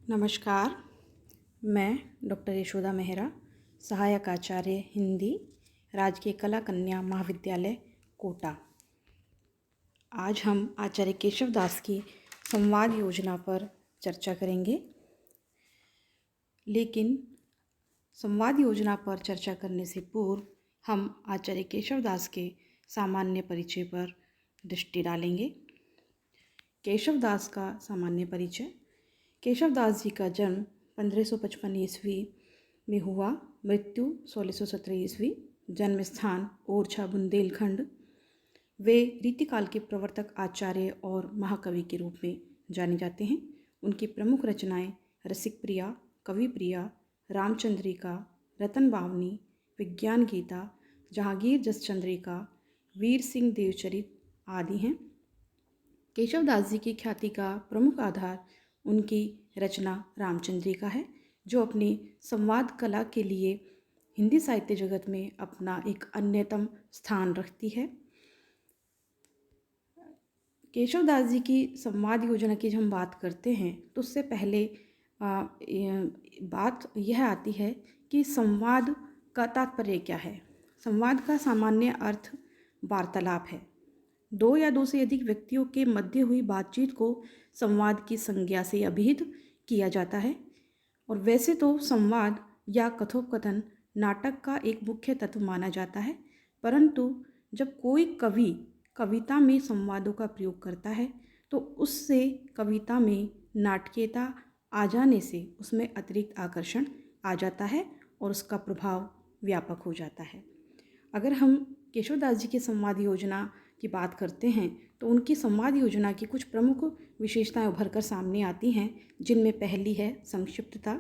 नमस्कार। मैं डॉक्टर यशोदा मेहरा, सहायक आचार्य हिंदी, राजकीय कला कन्या महाविद्यालय कोटा। आज हम आचार्य केशव दास की संवाद योजना पर चर्चा करेंगे। लेकिन संवाद योजना पर चर्चा करने से पूर्व हम आचार्य केशव दास के सामान्य परिचय पर दृष्टि डालेंगे। केशव दास का सामान्य परिचय। केशव दास जी का जन्म 1555 ईस्वी में हुआ, मृत्यु 1617 ईस्वी। जन्म स्थान ओरछा बुंदेलखंड। वे रीतिकाल के प्रवर्तक, आचार्य और महाकवि के रूप में जाने जाते हैं। उनकी प्रमुख रचनाएं रसिक प्रिया, कवि प्रिया, रामचंद्रिका, रतन बावनी, विज्ञान गीता, जहांगीर जस चंद्रिका, वीर सिंह देवचरित आदि हैं। केशव दास जी की ख्याति का प्रमुख आधार उनकी रचना रामचंद्रिका है, जो अपनी संवाद कला के लिए हिंदी साहित्य जगत में अपना एक अन्यतम स्थान रखती है। केशव दास जी की संवाद योजना की जब हम बात करते हैं तो उससे पहले बात यह आती है कि संवाद का तात्पर्य क्या है। संवाद का सामान्य अर्थ वार्तालाप है। दो या दो से अधिक व्यक्तियों के मध्य हुई बातचीत को संवाद की संज्ञा से अभिहित किया जाता है। और वैसे तो संवाद या कथोपकथन नाटक का एक मुख्य तत्व माना जाता है, परंतु जब कोई कवि कविता में संवादों का प्रयोग करता है तो उससे कविता में नाटकीयता आ जाने से उसमें अतिरिक्त आकर्षण आ जाता है और उसका प्रभाव व्यापक हो जाता है। अगर हम केशव दास जी की संवाद योजना की बात करते हैं तो उनकी संवाद योजना की कुछ प्रमुख विशेषताएं उभर कर सामने आती हैं, जिनमें पहली है संक्षिप्तता।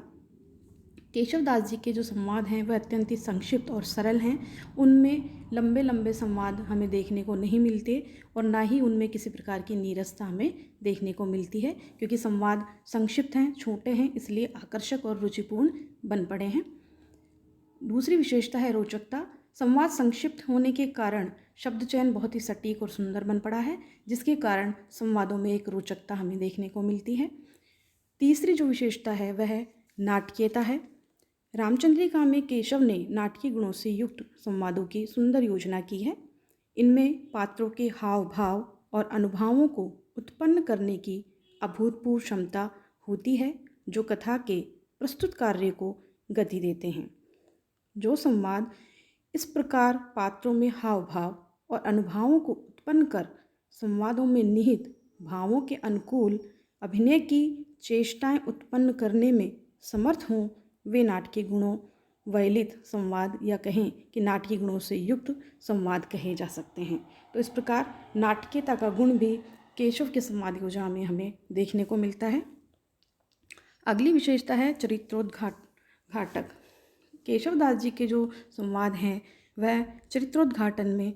केशव दास जी के जो संवाद हैं वह अत्यंत ही संक्षिप्त और सरल हैं। उनमें लंबे लंबे संवाद हमें देखने को नहीं मिलते और ना ही उनमें किसी प्रकार की नीरसता हमें देखने को मिलती है, क्योंकि संवाद संक्षिप्त हैं, छोटे हैं, इसलिए आकर्षक और रुचिपूर्ण बन पड़े हैं। दूसरी विशेषता है रोचकता। संवाद संक्षिप्त होने के कारण शब्द चयन बहुत ही सटीक और सुंदर बन पड़ा है, जिसके कारण संवादों में एक रोचकता हमें देखने को मिलती है। तीसरी जो विशेषता है वह नाटकीयता है। रामचंद्रिका में केशव ने नाटकीय गुणों से युक्त संवादों की सुंदर योजना की है। इनमें पात्रों के हाव भाव और अनुभवों को उत्पन्न करने की अभूतपूर्व क्षमता होती है, जो कथा के प्रस्तुत कार्य को गति देते हैं। जो संवाद इस प्रकार पात्रों में हाव भाव और अनुभवों को उत्पन्न कर संवादों में निहित भावों के अनुकूल अभिनय की चेष्टाएं उत्पन्न करने में समर्थ हों, वे नाटकीय गुणों वलित संवाद या कहें कि नाटकीय गुणों से युक्त संवाद कहे जा सकते हैं। तो इस प्रकार नाटकीयता का गुण भी केशव के संवाद योजना में हमें देखने को मिलता है। अगली विशेषता है चरित्रोद्घाटक। केशव दास जी के जो संवाद हैं वह चरित्रोद्घाटन में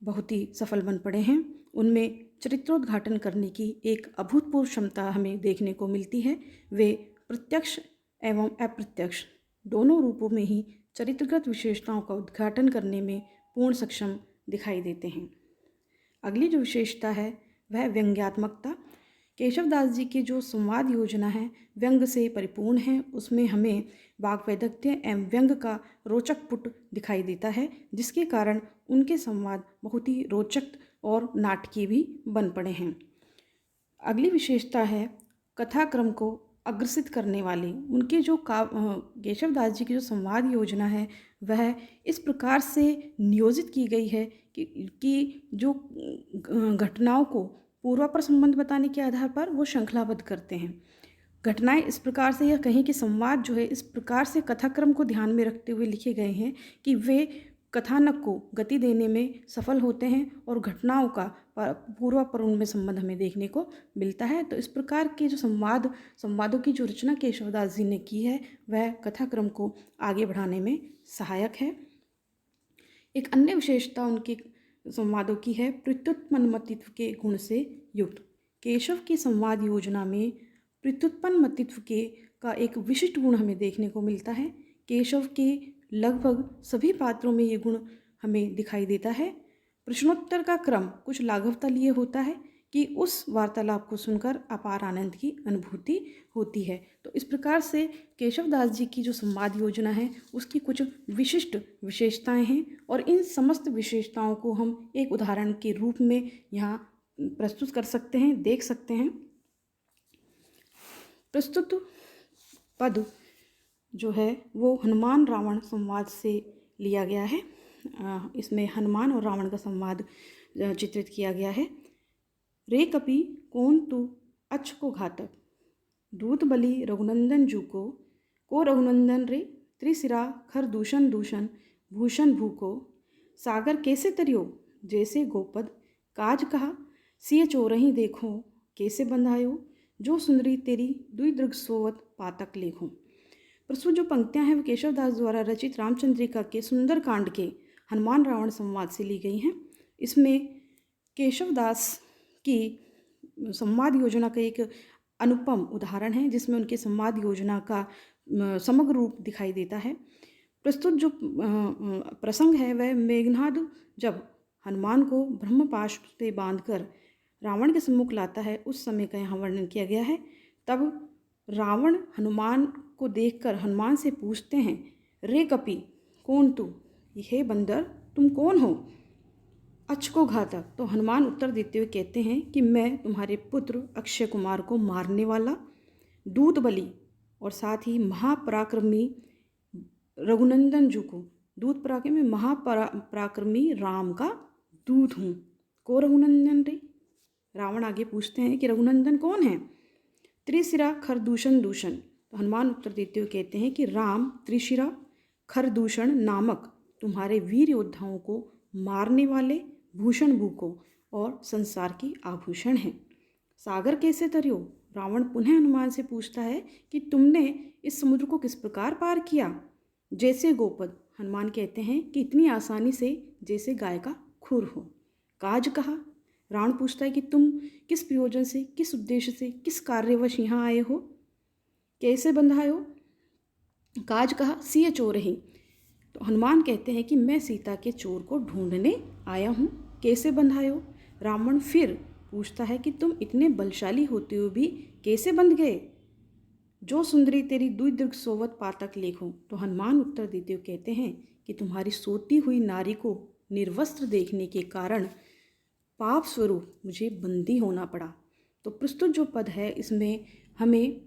बहुत ही सफल बन पड़े हैं। उनमें चरित्रोद्घाटन करने की एक अभूतपूर्व क्षमता हमें देखने को मिलती है। वे प्रत्यक्ष एवं अप्रत्यक्ष दोनों रूपों में ही चरित्रगत विशेषताओं का उद्घाटन करने में पूर्ण सक्षम दिखाई देते हैं। अगली जो विशेषता है वह व्यंग्यात्मकता। केशव दास जी की जो संवाद योजना है व्यंग से परिपूर्ण है। उसमें हमें वाग्वैदग्ध्य एवं व्यंग का रोचक पुट दिखाई देता है, जिसके कारण उनके संवाद बहुत ही रोचक और नाटकीय भी बन पड़े हैं। अगली विशेषता है कथाक्रम को अग्रसित करने वाली। उनके जो केशव दास जी की जो संवाद योजना है वह इस प्रकार से नियोजित की गई है कि जो घटनाओं को पूर्वापर संबंध बताने के आधार पर वो श्रृंखलाबद्ध करते हैं। घटनाएं इस प्रकार से, या कहें कि संवाद जो है इस प्रकार से कथाक्रम को ध्यान में रखते हुए लिखे गए हैं कि वे कथानक को गति देने में सफल होते हैं और घटनाओं का पूर्वापर उनमें संबंध हमें देखने को मिलता है। तो इस प्रकार के जो संवादों की जो रचना केशवदास जी ने की है वह कथाक्रम को आगे बढ़ाने में सहायक है। एक अन्य विशेषता उनके संवादों की है प्रत्युत्पन्नमतित्व के गुण से युक्त। केशव की संवाद योजना में प्रत्युत्पन्नमतित्व का एक विशिष्ट गुण हमें देखने को मिलता है। केशव के लगभग सभी पात्रों में ये गुण हमें दिखाई देता है। प्रश्नोत्तर का क्रम कुछ लाघवता लिए होता है, कि उस वार्तालाप को सुनकर अपार आनंद की अनुभूति होती है। तो इस प्रकार से केशवदास जी की जो संवाद योजना है उसकी कुछ विशिष्ट विशेषताएं हैं और इन समस्त विशेषताओं को हम एक उदाहरण के रूप में यहाँ प्रस्तुत कर सकते हैं, देख सकते हैं। प्रस्तुत पद जो है वो हनुमान रावण संवाद से लिया गया है। इसमें हनुमान और रावण का संवाद चित्रित किया गया है। रे कपि कौन तू अच्छ को घातक, दूत बलि रघुनंदन जू को रघुनंदन रे त्रिशिरा खर दूषण दूषण भूषण भूको, सागर कैसे तरियो जैसे गोपद, काज कहा सिय चोरही देखो कैसे बंधायो, जो सुंदरी तेरी दुई दृग सोवत पातक लेखो। प्रस्तुत जो पंक्तियां हैं वो केशवदास द्वारा रचित रामचंद्रिका के सुंदर कांड के हनुमान रावण संवाद से ली गई हैं। इसमें केशवदास की संवाद योजना का एक अनुपम उदाहरण है जिसमें उनके संवाद योजना का समग्र रूप दिखाई देता है। प्रस्तुत जो प्रसंग है वह मेघनाद जब हनुमान को ब्रह्मपाश से बांधकर रावण के सम्मुख लाता है उस समय का यहाँ वर्णन किया गया है। तब रावण हनुमान को देखकर हनुमान से पूछते हैं, रे कपि कौन तू, हे बंदर तुम कौन हो, अच्छ को घातक। तो हनुमान उत्तर देते हुए कहते हैं कि मैं तुम्हारे पुत्र अक्षय कुमार को मारने वाला दूत बलि और साथ ही महापराक्रमी रघुनंदन जू को, दूत पराक्रमी महापराक्रमी राम का दूत हूँ। को रघुनंदन रे, रावण आगे पूछते हैं कि रघुनंदन कौन है। त्रिशिरा खरदूषण दूषण, तो हनुमान उत्तर देते हुए कहते हैं कि राम त्रिशिरा खरदूषण नामक तुम्हारे वीर योद्धाओं को मारने वाले भूषण भूको और संसार की आभूषण हैं। सागर कैसे तरियो, रावण पुनः हनुमान से पूछता है कि तुमने इस समुद्र को किस प्रकार पार किया। जैसे गोपद, हनुमान कहते हैं कि इतनी आसानी से जैसे गाय का खुर हो। काज कहा, रावण पूछता है कि तुम किस प्रयोजन से, किस उद्देश्य से, किस कार्यवश यहाँ आए हो। कैसे बंधाए हो। काज कहा सिय चोरही, तो हनुमान कहते हैं कि मैं सीता के चोर को ढूंढने आया हूँ। कैसे बंधाए हो। रावण फिर पूछता है कि तुम इतने बलशाली होते हुए भी कैसे बंध गए। जो सुंदरी तेरी दुई दृग सोवत पातक लेखो, तो हनुमान उत्तर देते हुए कहते हैं कि तुम्हारी सोती हुई नारी को निर्वस्त्र देखने के कारण पाप स्वरूप मुझे बंदी होना पड़ा। तो प्रस्तुत जो पद है इसमें हमें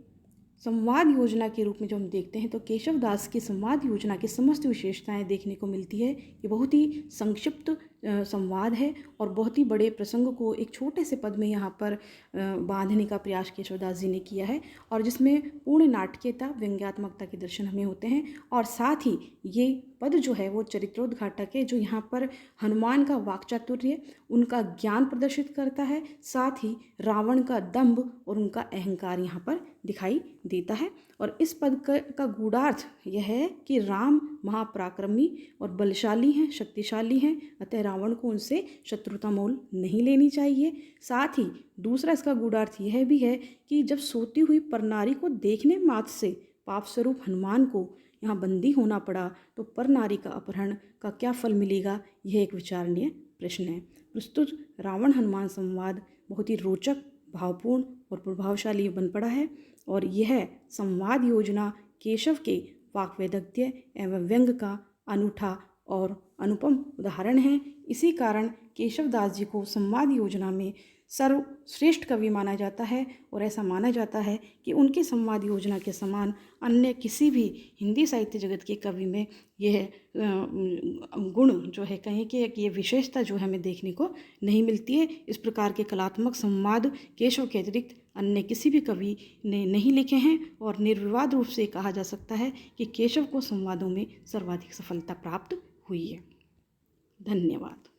संवाद योजना के रूप में जो हम देखते हैं तो केशवदास की संवाद योजना की समस्त विशेषताएं देखने को मिलती है। ये बहुत ही संक्षिप्त संवाद है और बहुत ही बड़े प्रसंग को एक छोटे से पद में यहाँ पर बांधने का प्रयास केशवदास जी ने किया है और जिसमें पूर्ण नाटकीयता व्यंग्यात्मकता के दर्शन हमें होते हैं। और साथ ही ये पद जो है वो चरित्रोद्घाटक है, जो यहाँ पर हनुमान का वाक्चातुर्य, उनका ज्ञान प्रदर्शित करता है, साथ ही रावण का दंभ और उनका अहंकार यहाँ पर दिखाई देता है। और इस पद का गूढ़ार्थ यह है कि राम महापराक्रमी और बलशाली हैं, शक्तिशाली हैं, अतः रावण को उनसे शत्रुता मोल नहीं लेनी चाहिए। साथ ही दूसरा इसका गूढ़ार्थ यह भी है कि जब सोती हुई परनारी को देखने मात्र से पाप स्वरूप हनुमान को यहाँ बंदी होना पड़ा तो परनारी का अपहरण का क्या फल मिलेगा, यह एक विचारणीय प्रश्न है। प्रस्तुत रावण हनुमान संवाद बहुत ही रोचक, भावपूर्ण और प्रभावशाली बन पड़ा है और यह संवाद योजना केशव के वाक्वेदग्ध्य एवं व्यंग का अनूठा और अनुपम उदाहरण है। इसी कारण केशवदास जी को संवाद योजना में सर्वश्रेष्ठ कवि माना जाता है और ऐसा माना जाता है कि उनके संवाद योजना के समान अन्य किसी भी हिंदी साहित्य जगत के कवि में यह गुण जो है, कहें कि ये विशेषता जो है हमें देखने को नहीं मिलती है। इस प्रकार के कलात्मक संवाद केशव के अतिरिक्त अन्य किसी भी कवि ने नहीं लिखे हैं और निर्विवाद रूप से कहा जा सकता है कि केशव को संवादों में सर्वाधिक सफलता प्राप्त हुई है। धन्यवाद।